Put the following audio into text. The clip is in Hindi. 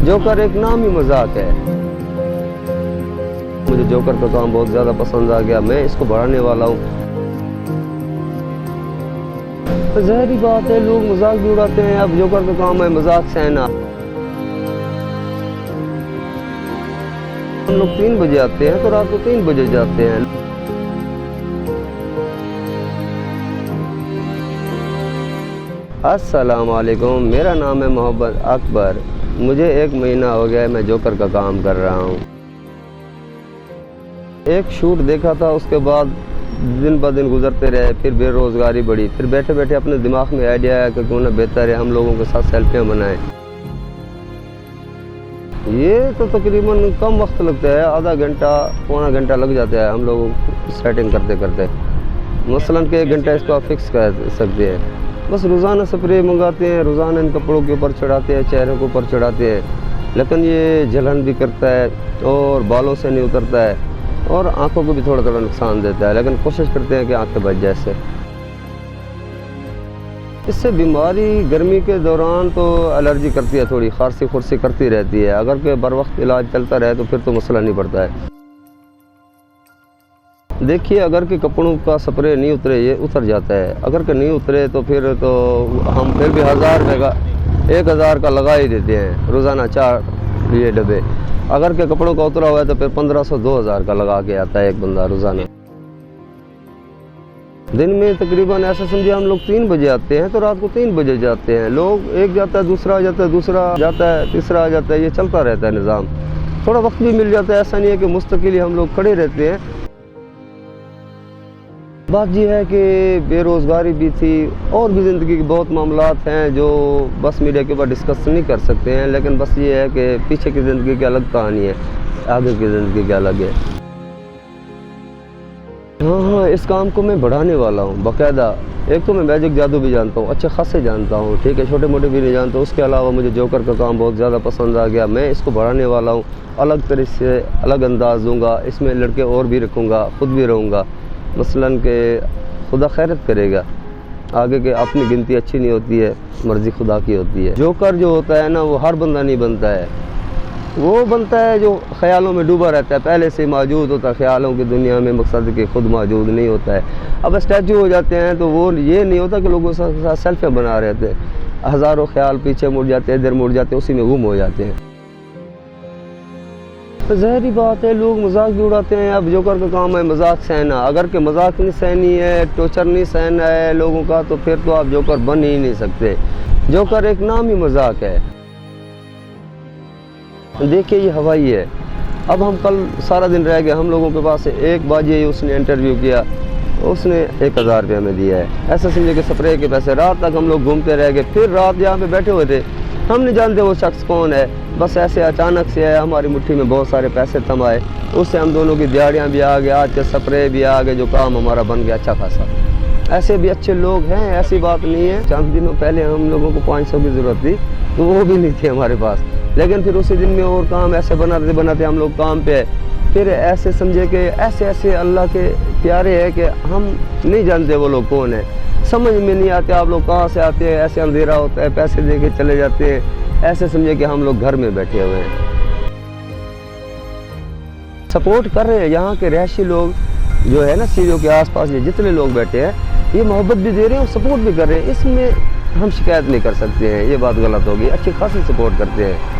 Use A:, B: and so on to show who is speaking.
A: जोकर एक नाम ही मजाक है। मुझे जोकर का काम बहुत ज़्यादा पसंद आ गया, मैं इसको बढ़ाने वाला हूँ। तो ज़ाहिरी बात है, लोग मजाक भी उड़ाते हैं। अब जोकर का काम है मजाक सहना। हम लोग 3 बजे आते हैं तो रात को 3 बजे जाते हैं। अस्सलाम वालेकुम, मेरा नाम है मोहम्मद अकबर। मुझे 1 महीना हो गया है मैं जोकर का काम कर रहा हूँ। एक शूट देखा था, उसके बाद दिन ब दिन गुजरते रहे, फिर बेरोज़गारी बढ़ी, फिर बैठे बैठे अपने दिमाग में आइडिया आया कि क्यों ना बेहतर है हम लोगों के साथ सेल्फियाँ बनाएं। ये तो तकरीबन कम वक्त लगता है, आधा घंटा पौना घंटा लग जाता है हम लोगों को सेटिंग करते करते। मसलन के 1 घंटा इसको आप फिक्स कर सकते हैं। बस रोज़ाना स्प्रे मंगाते हैं, रोज़ाना इन कपड़ों के ऊपर चढ़ाते हैं, चेहरे के ऊपर चढ़ाते हैं, लेकिन ये जलन भी करता है और बालों से नहीं उतरता है और आंखों को भी थोड़ा थोड़ा नुकसान देता है, लेकिन कोशिश करते हैं कि आंखें बच जाए इससे। बीमारी गर्मी के दौरान तो एलर्जी करती है, थोड़ी खांसी खुरसी करती रहती है। अगर के बर वक्त इलाज चलता रहे तो फिर तो मसला नहीं पड़ता है। देखिए, अगर के कपड़ों का स्प्रे नहीं उतरे, ये उतर जाता है। अगर के नहीं उतरे तो फिर तो हम फिर भी 1000 रुपये का 1000 का लगा ही देते हैं, रोज़ाना 4 ये डब्बे। अगर के कपड़ों का उतरा हुआ है तो फिर 1500-2000 का लगा के आता है एक बंदा रोज़ाना। दिन में तकरीबन ऐसा समझिए हम लोग 3 बजे आते हैं तो रात को 3 बजे जाते हैं। लोग एक जाता है, दूसरा आ जाता है, दूसरा जाता है, तीसरा आ जाता है, ये चलता रहता है निज़ाम। थोड़ा वक्त भी मिल जाता है, ऐसा नहीं है कि मुस्तकिल हम लोग खड़े रहते हैं। बात यह है कि बेरोज़गारी भी थी और भी ज़िंदगी के बहुत मामलात हैं जो बस मीडिया के ऊपर डिस्कस नहीं कर सकते हैं, लेकिन बस ये है कि पीछे की ज़िंदगी की अलग कहानी है, आगे की ज़िंदगी की अलग है। हाँ, इस काम को मैं बढ़ाने वाला हूँ बाकायदा। एक तो मैं मैजिक जादू भी जानता हूँ, अच्छे खासे जानता हूँ, ठीक है, छोटे मोटे भी नहीं जानता। उसके अलावा मुझे जोकर का काम बहुत ज़्यादा पसंद आ गया, मैं इसको बढ़ाने वाला हूँ। अलग तरीके से अलग अंदाज दूँगा, इसमें लड़के और भी रखूँगा, ख़ुद भी रहूँगा। मसलन के खुदा खैरत करेगा, आगे के अपनी गिनती अच्छी नहीं होती है, मर्ज़ी खुदा की होती है। जोकर जो होता है ना, वो हर बंदा नहीं बनता है। वो बनता है जो ख्यालों में डूबा रहता है, पहले से मौजूद होता है ख्यालों की दुनिया में, मकसद के खुद मौजूद नहीं होता है। अब स्टैचू हो जाते हैं तो वो ये नहीं होता कि लोगों के साथ सेल्फियाँ बना रहते हैं। हज़ारों ख्याल पीछे मुड़ जाते हैं, इधर मुड़ जाते हैं, उसी में गुम हो जाते हैं। तो ज़ाहिरी बात है, लोग मजाक भी उड़ाते हैं। अब जोकर का काम है मजाक सहना। अगर के मजाक नहीं सहनी है, टॉर्चर नहीं सहना है लोगों का, तो फिर तो आप जोकर बन ही नहीं सकते। जोकर एक नाम ही मजाक है। देखिए, ये हवाई है। अब हम कल सारा दिन रह गए, हम लोगों के पास 1 बजे उसने इंटरव्यू किया, उसने 1000 रुपये हमें दिया है। ऐसा समझे कि स्प्रे के पैसे। रात तक हम लोग घूमते रह गए, फिर रात यहाँ पे बैठे हुए थे, हम नहीं जानते वो शख्स कौन है। बस ऐसे अचानक से है, हमारी मुट्ठी में बहुत सारे पैसे थम आए, उससे हम दोनों की दिहाड़ियाँ भी आ गए, आज के स्प्रे भी आ गए, जो काम हमारा बन गया अच्छा खासा। ऐसे भी अच्छे लोग हैं, ऐसी बात नहीं है। चंद दिनों पहले हम लोगों को 500 की ज़रूरत थी तो वो भी नहीं थी हमारे पास, लेकिन फिर उसी दिन में और काम ऐसे बनाते बनाते हम लोग काम पे है। फिर ऐसे समझे कि ऐसे ऐसे अल्लाह के प्यारे हैं कि हम नहीं जानते वो लोग कौन है, समझ में नहीं आते आप लोग कहाँ से आते हैं। ऐसे अंधेरा होता है, पैसे दे के चले जाते हैं, ऐसे समझे कि हम लोग घर में बैठे हुए हैं। सपोर्ट कर रहे हैं यहाँ के रहशी लोग जो है ना, सीढ़ियों के आसपास ये जितने लोग बैठे हैं, ये मोहब्बत भी दे रहे हैं और सपोर्ट भी कर रहे हैं। इसमें हम शिकायत नहीं कर सकते हैं, ये बात गलत होगी। अच्छी खासी सपोर्ट करते हैं।